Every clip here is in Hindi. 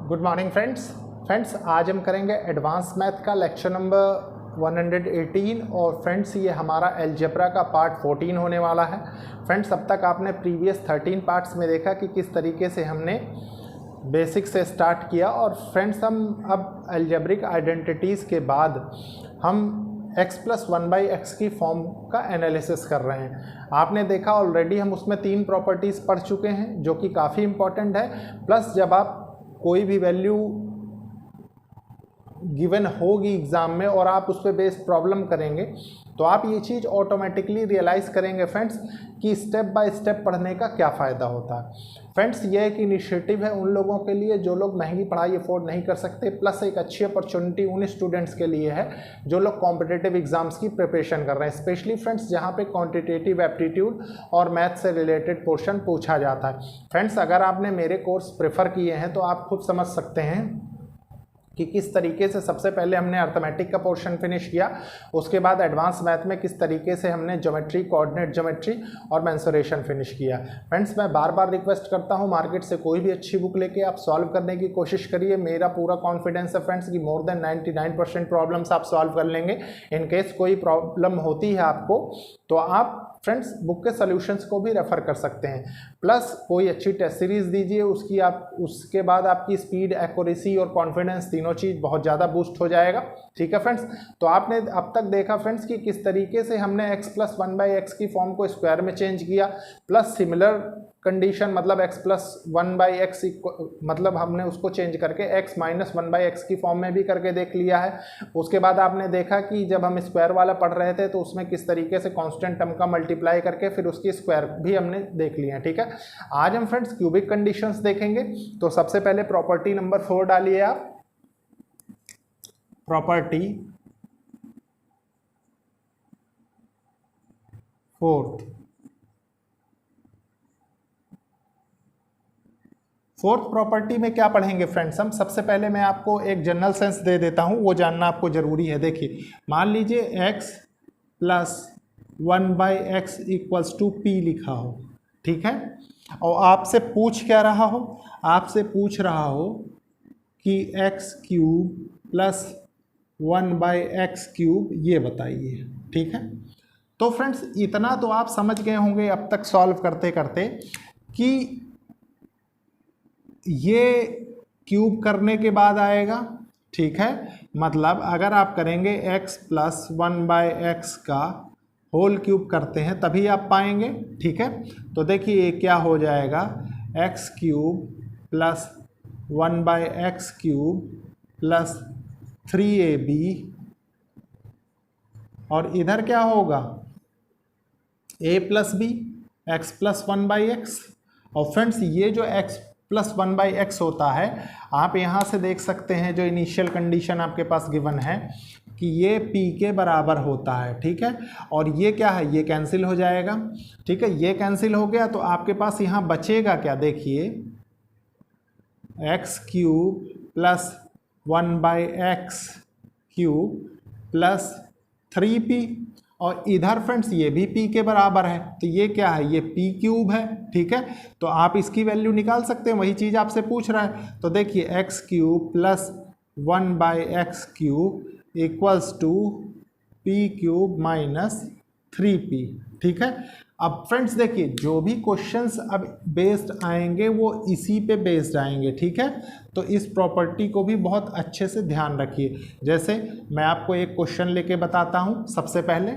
गुड मॉर्निंग फ्रेंड्स आज हम करेंगे एडवांस मैथ का लेक्चर नंबर 118 और फ्रेंड्स ये हमारा अलजेब्रा का पार्ट 14 होने वाला है। फ्रेंड्स अब तक आपने प्रीवियस 13 पार्ट्स में देखा कि किस तरीके से हमने बेसिक से स्टार्ट किया और फ्रेंड्स हम अब अलजेब्रिक आइडेंटिटीज़ के बाद हम x+1/x की फॉर्म का एनालिसिस कर रहे हैं। आपने देखा ऑलरेडी हम उसमें 3 प्रॉपर्टीज़ पढ़ चुके हैं जो कि काफ़ी इंपॉर्टेंट है। प्लस जब आप कोई भी वैल्यू गिवन होगी एग्ज़ाम में और आप उस पर बेस्ड प्रॉब्लम करेंगे तो आप ये चीज़ ऑटोमेटिकली रियलाइज़ करेंगे फ्रेंड्स कि स्टेप बाय स्टेप पढ़ने का क्या फ़ायदा होता है। फ्रेंड्स ये एक इनिशिएटिव है उन लोगों के लिए जो लोग महंगी पढ़ाई अफोर्ड नहीं कर सकते, प्लस एक अच्छी अपॉर्चुनिटी उन स्टूडेंट्स के लिए है जो लोग कॉम्पिटिटिव एग्जाम्स की प्रिपरेशन कर रहे हैं, स्पेशली फ्रेंड्स जहाँ पे क्वांटिटेटिव एप्टीट्यूड और मैथ से रिलेटेड पोर्शन पूछा जाता है। फ्रेंड्स अगर आपने मेरे कोर्स प्रेफर किए हैं तो आप खुद समझ सकते हैं कि किस तरीके से सबसे पहले हमने अर्थमेटिक का पोर्शन फिनिश किया, उसके बाद एडवांस मैथ में किस तरीके से हमने ज्योमेट्री, कोऑर्डिनेट ज्योमेट्री और मेंसुरेशन फिनिश किया। फ्रेंड्स मैं बार बार रिक्वेस्ट करता हूं मार्केट से कोई भी अच्छी बुक लेके आप सॉल्व करने की कोशिश करिए। मेरा पूरा कॉन्फिडेंस है फ्रेंड्स कि मोर देन 99% प्रॉब्लम्स आप सॉल्व कर लेंगे। इन केस कोई प्रॉब्लम होती है आपको तो आप फ्रेंड्स बुक के सॉल्यूशंस को भी रेफर कर सकते हैं। प्लस कोई अच्छी टेस्ट सीरीज़ दीजिए, उसके बाद आपकी स्पीड, एक्यूरेसी और कॉन्फिडेंस तीनों चीज़ बहुत ज़्यादा बूस्ट हो जाएगा। ठीक है फ्रेंड्स, तो आपने अब तक देखा फ्रेंड्स कि किस तरीके से हमने x+1/x की फॉर्म को स्क्वायर में चेंज किया, प्लस सिमिलर कंडीशन मतलब x+1/x मतलब हमने उसको चेंज करके x-1/x की फॉर्म में भी करके देख लिया है। उसके बाद आपने देखा कि जब हम स्क्वायर वाला पढ़ रहे थे तो उसमें किस तरीके से कांस्टेंट टर्म का मल्टीप्लाई करके फिर उसकी स्क्वायर भी हमने देख लिया। ठीक है, आज हम फ्रेंड्स क्यूबिक कंडीशंस देखेंगे। तो सबसे पहले प्रॉपर्टी नंबर 4 डालिए आप। प्रॉपर्टी 4th प्रॉपर्टी में क्या पढ़ेंगे फ्रेंड्स हम सबसे पहले मैं आपको एक जनरल सेंस दे देता हूं, वो जानना आपको जरूरी है। देखिए मान लीजिए x+1/x = p लिखा हो, ठीक है, और आपसे पूछ क्या रहा हो, आपसे पूछ रहा हो कि x³ + 1/x³ ये बताइए। ठीक है, तो फ्रेंड्स इतना तो आप समझ गए होंगे अब तक सॉल्व करते करते कि ये क्यूब करने के बाद आएगा। ठीक है, मतलब अगर आप करेंगे x+1/x का होल क्यूब करते हैं तभी आप पाएंगे। ठीक है, तो देखिए क्या हो जाएगा, x³ + 1/x³ + 3ab और इधर क्या होगा a + b x+1/x। और फ्रेंड्स ये जो x+1/x होता है आप यहाँ से देख सकते हैं जो इनिशियल कंडीशन आपके पास गिवन है कि ये p के बराबर होता है। ठीक है, और ये क्या है, ये कैंसिल हो जाएगा। ठीक है, ये कैंसिल हो गया तो आपके पास यहाँ बचेगा क्या, देखिए x³ + 1/x³ + 3p और इधर फ्रेंड्स ये भी p के बराबर है तो ये क्या है, ये p³ है। ठीक है, तो आप इसकी वैल्यू निकाल सकते हैं, वही चीज़ आपसे पूछ रहा है। तो देखिए x³ + 1/x³ = p³ - 3p। ठीक है, अब फ्रेंड्स देखिए जो भी क्वेश्चंस अब बेस्ड आएंगे वो इसी पे बेस्ड आएंगे। ठीक है, तो इस प्रॉपर्टी को भी बहुत अच्छे से ध्यान रखिए। जैसे मैं आपको एक क्वेश्चन लेके बताता हूँ। सबसे पहले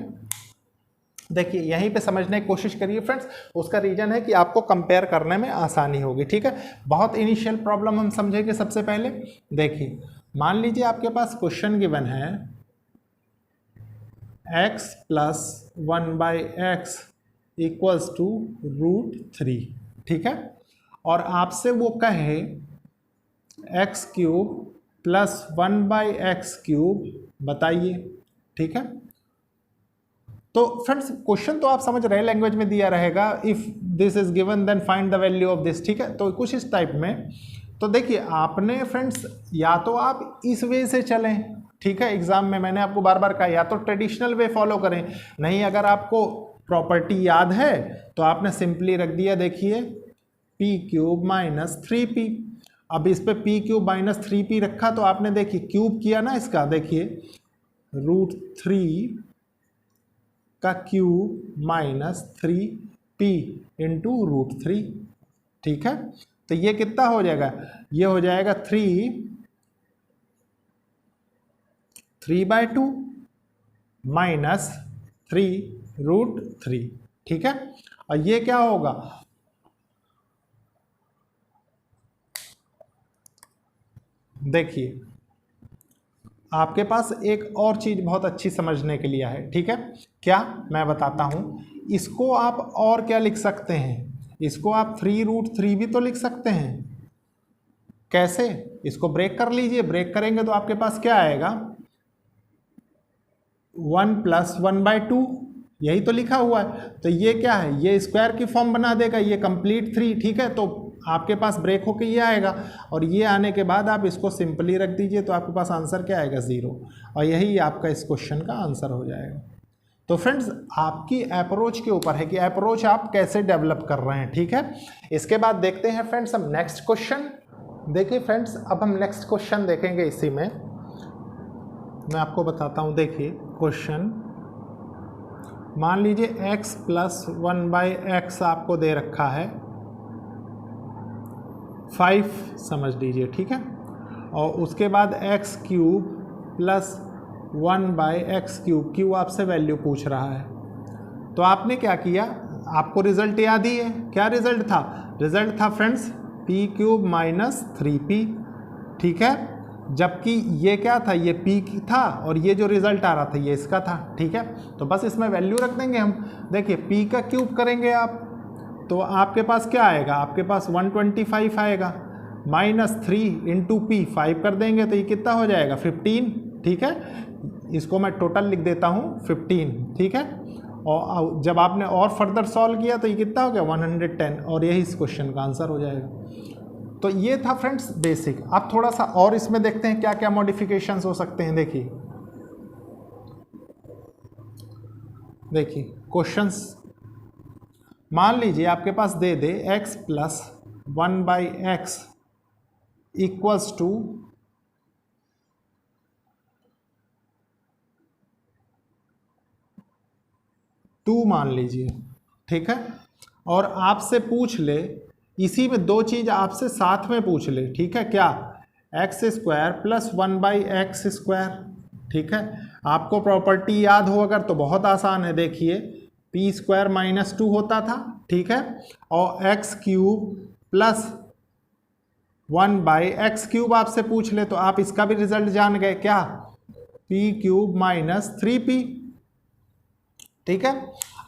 देखिए यहीं पे समझने की कोशिश करिए फ्रेंड्स, उसका रीजन है कि आपको कंपेयर करने में आसानी होगी। ठीक है, बहुत इनिशियल प्रॉब्लम हम समझेंगे। सबसे पहले देखिए मान लीजिए आपके पास क्वेश्चन गिवन है x+1/x = √3। ठीक है, और आपसे वो कहे x³ + 1/x³ बताइए। ठीक है, तो फ्रेंड्स क्वेश्चन तो आप समझ रहे हैं, लैंग्वेज में दिया रहेगा if this is given then find the value of this. ठीक है, तो कुछ इस टाइप में। तो देखिए आपने फ्रेंड्स या तो आप इस वे से चलें, ठीक है, एग्जाम में मैंने आपको बार बार कहा या तो ट्रेडिशनल वे फॉलो करें, नहीं अगर आपको प्रॉपर्टी याद है तो आपने सिंपली रख दिया, देखिए p³ - 3p अब इस पे पी क्यूब माइनस 3p रखा तो आपने देखिए क्यूब किया ना इसका, देखिए √3 का क्यूब माइनस 3p इंटू √3, ठीक है। तो ये कितना हो जाएगा, ये हो जाएगा 3/2 माइनस 3√3, ठीक है। और ये क्या होगा, देखिए आपके पास एक और चीज बहुत अच्छी समझने के लिए है, ठीक है। क्या, मैं बताता हूं। इसको आप और क्या लिख सकते हैं, इसको आप 3√3 भी तो लिख सकते हैं। कैसे, इसको ब्रेक कर लीजिए, ब्रेक करेंगे तो आपके पास क्या आएगा, 1 + 1/2, यही तो लिखा हुआ है। तो ये क्या है, ये स्क्वायर की फॉर्म बना देगा, ये कंप्लीट 3, ठीक है। तो आपके पास ब्रेक होके ये आएगा और ये आने के बाद आप इसको सिंपली रख दीजिए तो आपके पास आंसर क्या आएगा, 0। और यही आपका इस क्वेश्चन का आंसर हो जाएगा। तो फ्रेंड्स आपकी अप्रोच के ऊपर है कि अप्रोच आप कैसे डेवलप कर रहे हैं, ठीक है। इसके बाद देखते हैं फ्रेंड्स हम नेक्स्ट क्वेश्चन। देखिए फ्रेंड्स अब हम नेक्स्ट क्वेश्चन देखेंगे, इसी में मैं आपको बताता हूँ। देखिए क्वेश्चन, मान लीजिए x + 1/x आपको दे रखा है 5 समझ लीजिए, ठीक है। और उसके बाद x³ + 1/x³, क्यू आपसे वैल्यू पूछ रहा है। तो आपने क्या किया, आपको रिजल्ट याद ही है, क्या रिजल्ट था, रिजल्ट था फ्रेंड्स p³ माइनस 3p, ठीक है। जबकि ये क्या था, ये p था और ये जो रिजल्ट आ रहा था ये इसका था, ठीक है। तो बस इसमें वैल्यू रख देंगे हम। देखिए p का क्यूब करेंगे आप तो आपके पास क्या आएगा, आपके पास 125 आएगा, माइनस 3 इंटू p 5 कर देंगे तो ये कितना हो जाएगा, 15, ठीक है। इसको मैं टोटल लिख देता हूँ 15, ठीक है। और जब आपने और फर्दर सॉल्व किया तो ये कितना हो गया, 110, और यही इस क्वेश्चन का आंसर हो जाएगा। तो ये था फ्रेंड्स बेसिक। अब थोड़ा सा और इसमें देखते हैं क्या क्या मॉडिफिकेशंस हो सकते हैं। देखिए क्वेश्चंस, मान लीजिए आपके पास दे दे x + 1/x इक्वल्स टू 2 मान लीजिए, ठीक है। और आपसे पूछ ले, इसी में दो चीज आपसे साथ में पूछ ले, ठीक है। क्या, x² + 1/x², ठीक है। आपको प्रॉपर्टी याद हो अगर तो बहुत आसान है। देखिए p² - 2 होता था, ठीक है। और x³ + 1/x³ आपसे पूछ ले तो आप इसका भी रिजल्ट जान गए, क्या, p³ - 3p, ठीक है।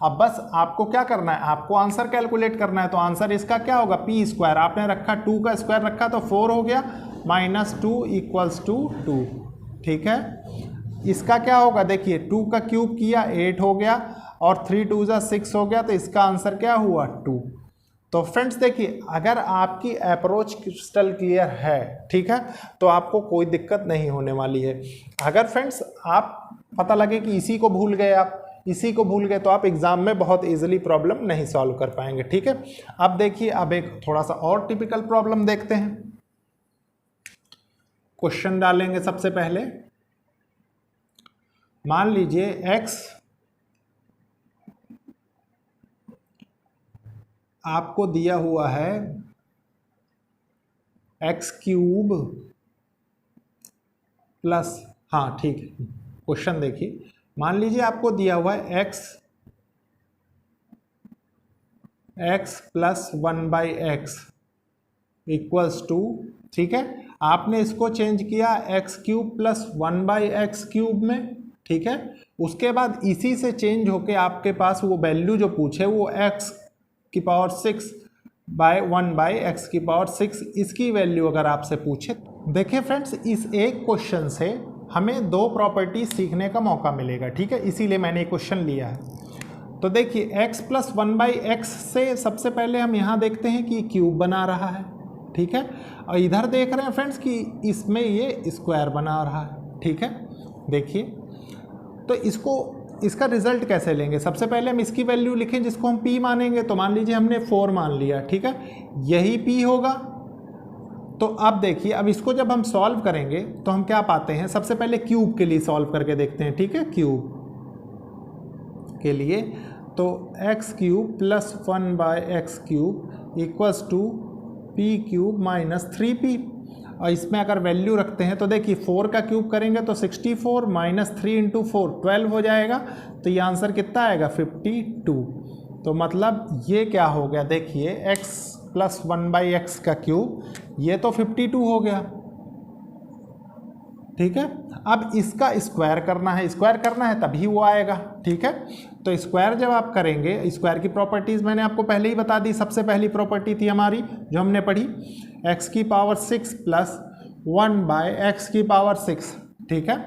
अब बस आपको क्या करना है, आपको आंसर कैलकुलेट करना है। तो आंसर इसका क्या होगा, p² आपने रखा, 2 का स्क्वायर रखा तो 4 हो गया, -2 = 2, ठीक है। इसका क्या होगा, देखिए 2 का क्यूब किया 8 हो गया और 3 × 2 = 6 हो गया, तो इसका आंसर क्या हुआ, 2। तो फ्रेंड्स देखिए अगर आपकी अप्रोच क्रिस्टल क्लियर है, ठीक है, तो आपको कोई दिक्कत नहीं होने वाली है। अगर फ्रेंड्स आप पता लगे कि इसी को भूल गए, आप इसी को भूल गए, तो आप एग्जाम में बहुत इजीली प्रॉब्लम नहीं सॉल्व कर पाएंगे, ठीक है। अब देखिए अब एक थोड़ा सा और टिपिकल प्रॉब्लम देखते हैं। क्वेश्चन डालेंगे सबसे पहले, मान लीजिए x आपको दिया हुआ है x³ प्लस, हाँ ठीक है, क्वेश्चन देखिए, मान लीजिए आपको दिया हुआ है x + 1/x इक्वल्स टू, ठीक है। आपने इसको चेंज किया x³ + 1/x³ में, ठीक है। उसके बाद इसी से चेंज होके आपके पास वो वैल्यू जो पूछे वो x⁻6 / 1/x⁻6, इसकी वैल्यू अगर आपसे पूछे। देखिए फ्रेंड्स इस एक क्वेश्चन से हमें दो प्रॉपर्टी सीखने का मौका मिलेगा, ठीक है, इसीलिए मैंने क्वेश्चन लिया है। तो देखिए x + 1/x से सबसे पहले हम यहाँ देखते हैं कि क्यूब बना रहा है, ठीक है। और इधर देख रहे हैं फ्रेंड्स कि इसमें ये स्क्वायर बना रहा है, ठीक है। देखिए तो इसका रिजल्ट कैसे लेंगे, सबसे पहले हम इसकी वैल्यू लिखें जिसको हम p मानेंगे। तो मान लीजिए हमने 4 मान लिया, ठीक है, यही p होगा, तो अब देखिए, अब इसको जब हम सॉल्व करेंगे तो हम क्या पाते हैं, सबसे पहले क्यूब के लिए सॉल्व करके देखते हैं, ठीक है। क्यूब के लिए तो X cube plus 1/x³ equals to P cube minus 3p। और इसमें अगर वैल्यू रखते हैं तो देखिए 4 का क्यूब करेंगे तो 64 माइनस 3 × 4 12 हो जाएगा। तो ये आंसर कितना आएगा 52। तो मतलब ये क्या हो गया, देखिए x प्लस 1/x का क्यूब, ये तो 52 हो गया, ठीक है। अब इसका स्क्वायर करना है, स्क्वायर करना है तभी वो आएगा, ठीक है। तो स्क्वायर जब आप करेंगे, स्क्वायर की प्रॉपर्टीज़ मैंने आपको पहले ही बता दी। सबसे पहली प्रॉपर्टी थी हमारी जो हमने पढ़ी, x⁻6 प्लस 1/x⁻6, ठीक है।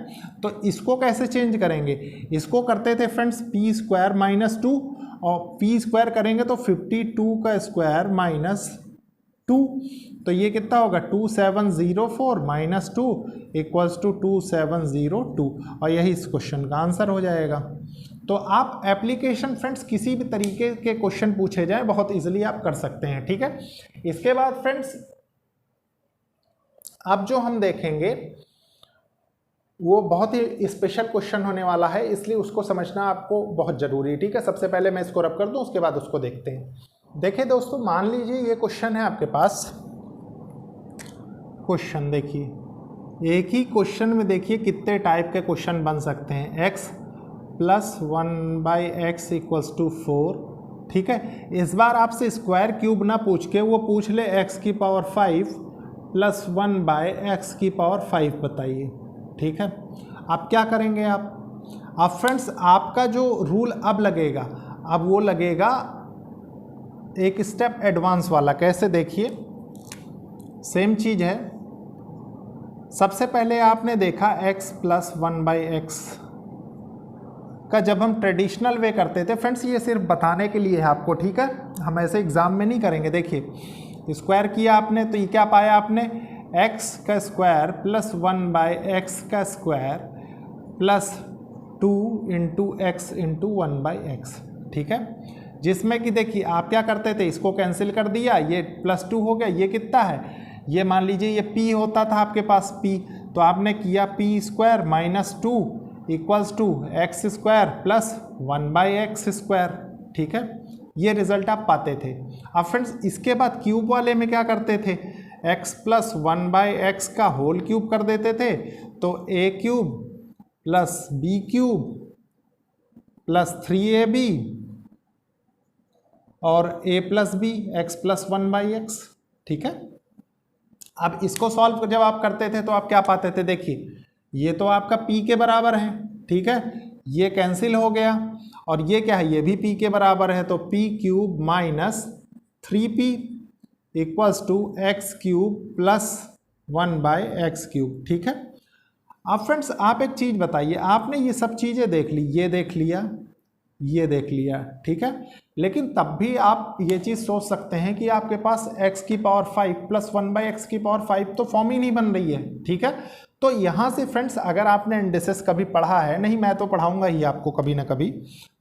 तो इसको कैसे चेंज करेंगे, इसको करते थे फ्रेंड्स p² माइनस 2, और p² करेंगे तो 52 का स्क्वायर माइनस 2, तो ये कितना होगा 2704 माइनस 2 इक्वल्स टू 2702, और यही इस क्वेश्चन का आंसर हो जाएगा। तो आप एप्लीकेशन फ्रेंड्स किसी भी तरीके के क्वेश्चन पूछे जाए बहुत इजीली आप कर सकते हैं, ठीक है। इसके बाद फ्रेंड्स अब जो हम देखेंगे वो बहुत ही स्पेशल क्वेश्चन होने वाला है, इसलिए उसको समझना आपको बहुत ज़रूरी है, ठीक है। सबसे पहले मैं इसको रब कर दूं, उसके बाद उसको देखते हैं। देखिए दोस्तों, मान लीजिए ये क्वेश्चन है आपके पास, क्वेश्चन देखिए, एक ही क्वेश्चन में देखिए कितने टाइप के क्वेश्चन बन सकते हैं। x plus 1/x equals to 4, ठीक है। इस बार आपसे स्क्वायर क्यूब ना पूछ के वो पूछ ले x⁵ प्लस 1/x⁵ बताइए, ठीक है। अब क्या करेंगे आप, अब फ्रेंड्स आपका जो रूल अब लगेगा, अब वो लगेगा एक स्टेप एडवांस वाला। कैसे, देखिए सेम चीज़ है। सबसे पहले आपने देखा x प्लस 1/x का जब हम ट्रेडिशनल वे करते थे, फ्रेंड्स ये सिर्फ बताने के लिए है आपको, ठीक है। हम ऐसे एग्जाम में नहीं करेंगे। देखिए स्क्वायर किया आपने तो ये क्या पाया आपने, x का स्क्वायर प्लस 1/x का स्क्वायर प्लस 2 × x × 1/x, ठीक है। जिसमें कि देखिए आप क्या करते थे, इसको कैंसिल कर दिया, ये +2 हो गया, ये कितना है, ये मान लीजिए ये p होता था आपके पास p, तो आपने किया p² minus 2 equals to x² plus 1/x², ठीक है। ये रिजल्ट आप पाते थे। अब फ्रेंड्स इसके बाद क्यूब वाले में क्या करते थे, x प्लस 1/x का होल क्यूब कर देते थे, तो a³ plus b³ plus 3ab और a plus b x plus 1/x, ठीक है। अब इसको सॉल्व जब आप करते थे तो आप क्या पाते थे, देखिए ये तो आपका p के बराबर है, ठीक है, ये कैंसिल हो गया, और ये क्या है, ये भी p के बराबर है, तो p³ minus 3p equals to x³ plus 1/x³, ठीक है। अब फ्रेंड्स आप एक चीज़ बताइए, आपने ये सब चीज़ें देख ली, ये देख लिया, ये देख लिया, ठीक है, लेकिन तब भी आप ये चीज़ सोच सकते हैं कि आपके पास x⁵ प्लस 1/x⁵ तो फॉर्म ही नहीं बन रही है, ठीक है। तो यहाँ से फ्रेंड्स अगर आपने इंडिसेस कभी पढ़ा है, नहीं मैं तो पढ़ाऊंगा ही आपको कभी ना कभी,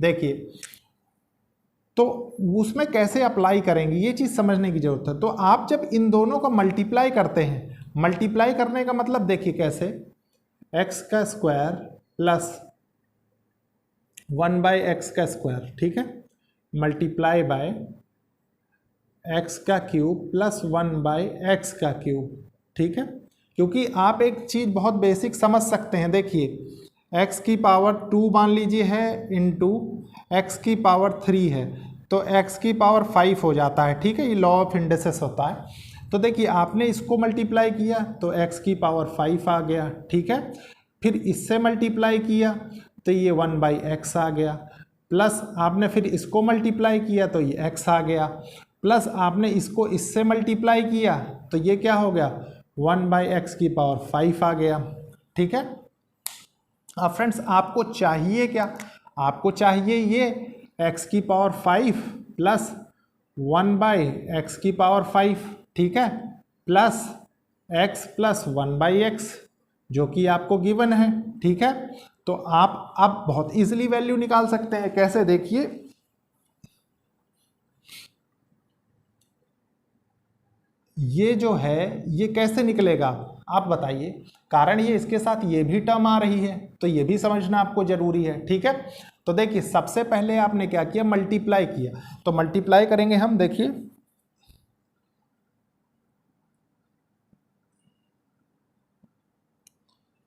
देखिए तो उसमें कैसे अप्लाई करेंगे ये चीज़ समझने की जरूरत है। तो आप जब इन दोनों को मल्टीप्लाई करते हैं, मल्टीप्लाई करने का मतलब देखिए कैसे, x का स्क्वायर प्लस 1/x², ठीक है, मल्टीप्लाई बाय x का क्यूब प्लस 1/x³, ठीक है। क्योंकि आप एक चीज़ बहुत बेसिक समझ सकते हैं, देखिए x⁻2 मान लीजिए है इंटू x⁻3 है, तो x⁻5 हो जाता है, ठीक है, ये लॉ ऑफ इंडिसेस होता है। तो देखिए आपने इसको मल्टीप्लाई किया तो x⁻5 आ गया, ठीक है, फिर इससे मल्टीप्लाई किया तो ये 1/x आ गया, प्लस आपने फिर इसको मल्टीप्लाई किया तो ये x आ गया, प्लस आपने इसको इससे मल्टीप्लाई किया तो ये क्या हो गया 1/x⁵ आ गया, ठीक है। अब फ्रेंड्स आपको चाहिए क्या, आपको चाहिए ये x⁵ प्लस 1/x⁵, ठीक है, प्लस x प्लस 1/x जो कि आपको गिवन है, ठीक है। तो आप अब बहुत इजीली वैल्यू निकाल सकते हैं। कैसे, देखिए ये जो है ये कैसे निकलेगा आप बताइए, कारण ये इसके साथ ये भी टर्म आ रही है, तो ये भी समझना आपको जरूरी है। ठीक है, तो देखिए सबसे पहले आपने क्या किया, मल्टीप्लाई किया, तो मल्टीप्लाई करेंगे हम, देखिए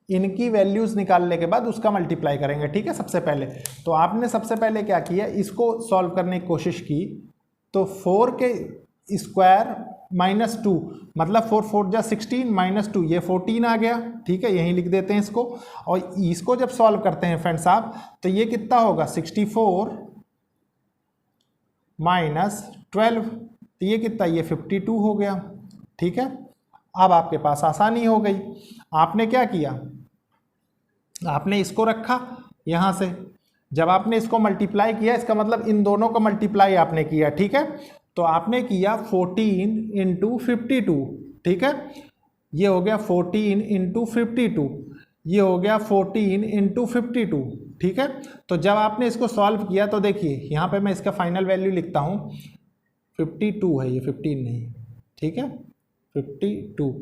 इनकी वैल्यूज निकालने के बाद उसका मल्टीप्लाई करेंगे। ठीक है, सबसे पहले तो आपने सबसे पहले क्या किया, इसको सॉल्व करने की कोशिश की, तो 4 के स्क्वायर माइनस 2 मतलब 4 4 जा 16 माइनस 2 ये 14 आ गया। ठीक है, यहीं लिख देते हैं इसको, और इसको जब सॉल्व करते हैं फ्रेंड्स आप, तो ये कितना होगा 64 माइनस 12, तो ये कितना, ये 52 हो गया। ठीक है, अब आपके पास आसानी हो गई, आपने क्या किया, आपने इसको रखा यहाँ से, जब आपने इसको मल्टीप्लाई किया इसका मतलब इन दोनों को मल्टीप्लाई आपने किया। ठीक है, तो आपने किया 14 इंटू 52। ठीक है, ये हो गया 14 इंटू 52, ये हो गया 14 इंटू 52। ठीक है, तो जब आपने इसको सॉल्व किया तो देखिए यहाँ पे मैं इसका फाइनल वैल्यू लिखता हूँ, 52 है ये, 15 नहीं। ठीक है, 52,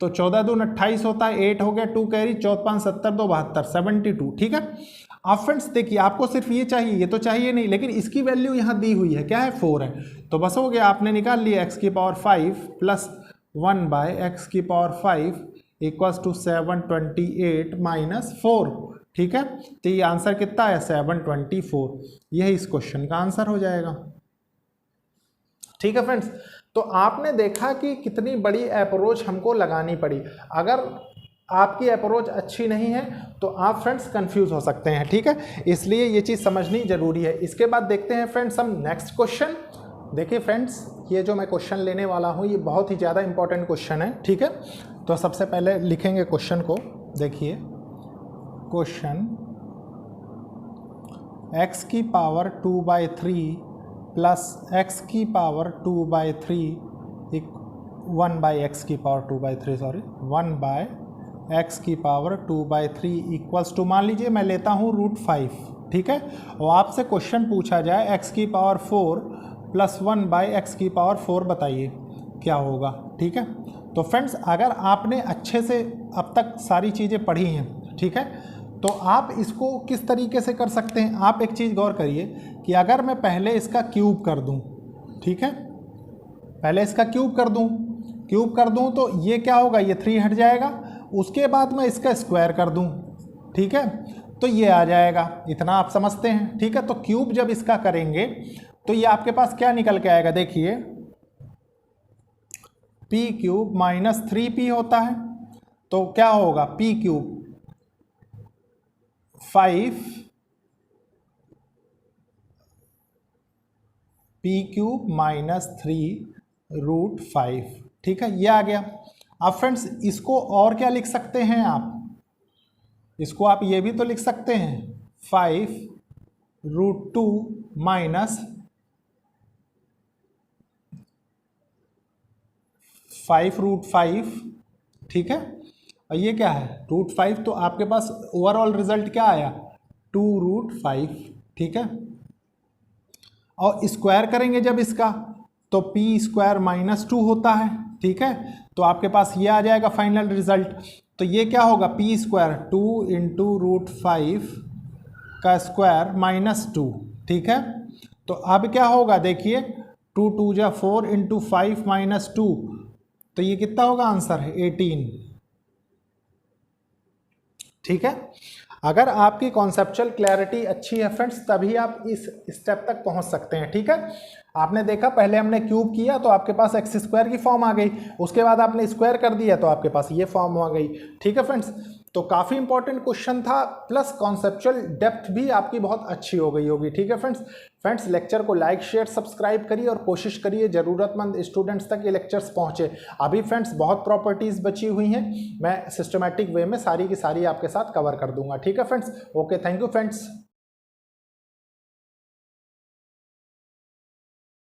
तो 14 दून 28 होता है, 8 हो गया, 2 कैरी, 4 5 70 2 72 72। ठीक है, अब फ्रेंड्स देखिए आपको सिर्फ ये चाहिए, ये तो चाहिए नहीं, लेकिन इसकी वैल्यू यहाँ दी हुई है, क्या है 4 है, तो बस हो गया, आपने निकाल लिया x की पावर 5 प्लस 1 बाय एक्स की पावर 5 इक्वल्स टू 728 माइनस 4। ठीक है, तो ये आंसर कितना है 724, यही इस क्वेश्चन का आंसर हो जाएगा। ठीक है फ्रेंड्स, तो आपने देखा कि कितनी बड़ी अप्रोच हमको लगानी पड़ी। अगर आपकी अप्रोच अच्छी नहीं है तो आप फ्रेंड्स कंफ्यूज हो सकते हैं। ठीक है, इसलिए ये चीज़ समझनी जरूरी है। इसके बाद देखते हैं फ्रेंड्स हम नेक्स्ट क्वेश्चन। देखिए फ्रेंड्स, ये जो मैं क्वेश्चन लेने वाला हूँ ये बहुत ही ज़्यादा इंपॉर्टेंट क्वेश्चन है। ठीक है, तो सबसे पहले लिखेंगे क्वेश्चन को, देखिए क्वेश्चन x की पावर 2/3 प्लस x की पावर 2/3 1 बाई एक्स की पावर 2/3 सॉरी 1 बाय एक्स की पावर 2/3 इक्वल्स टू, मान लीजिए मैं लेता हूँ √5। ठीक है, और आपसे क्वेश्चन पूछा जाए x की पावर 4 प्लस 1 बाई एक्स की पावर 4 बताइए क्या होगा। ठीक है, तो फ्रेंड्स अगर आपने अच्छे से अब तक सारी चीज़ें पढ़ी हैं, ठीक है, तो आप इसको किस तरीके से कर सकते हैं। आप एक चीज़ गौर करिए कि अगर मैं पहले इसका क्यूब कर दूं, ठीक है, पहले इसका क्यूब कर दूं तो ये क्या होगा, ये 3 हट जाएगा। उसके बाद मैं इसका स्क्वायर कर दूं, ठीक है, तो ये आ जाएगा। इतना आप समझते हैं। ठीक है, तो क्यूब जब इसका करेंगे तो ये आपके पास क्या निकल के आएगा, देखिए p क्यूब माइनस 3p होता है, तो क्या होगा p cube 5 p cube minus 3√5। ठीक है, ये आ गया। अब फ्रेंड्स इसको और क्या लिख सकते हैं आप, इसको आप ये भी तो लिख सकते हैं 5√2 माइनस 5√5। ठीक है, और ये क्या है √5, तो आपके पास ओवरऑल रिजल्ट क्या आया 2√5। ठीक है, और स्क्वायर करेंगे जब इसका तो p² माइनस 2 होता है। ठीक है, तो आपके पास ये आ जाएगा फाइनल रिजल्ट। तो ये क्या होगा p² 2 इंटू √5 का स्क्वायर माइनस 2। ठीक है, तो अब क्या होगा देखिए 2 2 जा 4 इंटू 5 माइनस 2, तो ये कितना होगा आंसर है 18। ठीक है, अगर आपकी कॉन्सेप्चुअल क्लैरिटी अच्छी है फ्रेंड्स तभी आप इस स्टेप तक पहुंच सकते हैं। ठीक है, आपने देखा पहले हमने क्यूब किया तो आपके पास x² की फॉर्म आ गई, उसके बाद आपने स्क्वायर कर दिया तो आपके पास ये फॉर्म आ गई। ठीक है फ्रेंड्स, तो काफ़ी इंपॉर्टेंट क्वेश्चन था, प्लस कॉन्सेप्चुअल डेप्थ भी आपकी बहुत अच्छी हो गई होगी। ठीक है फ्रेंड्स लेक्चर को लाइक शेयर सब्सक्राइब करिए और कोशिश करिए ज़रूरतमंद स्टूडेंट्स तक ये लेक्चर्स पहुँचे। अभी फ्रेंड्स बहुत प्रॉपर्टीज़ बची हुई हैं, मैं सिस्टमेटिक वे में सारी की सारी आपके साथ कवर कर दूंगा। ठीक है friends, okay, thank you friends.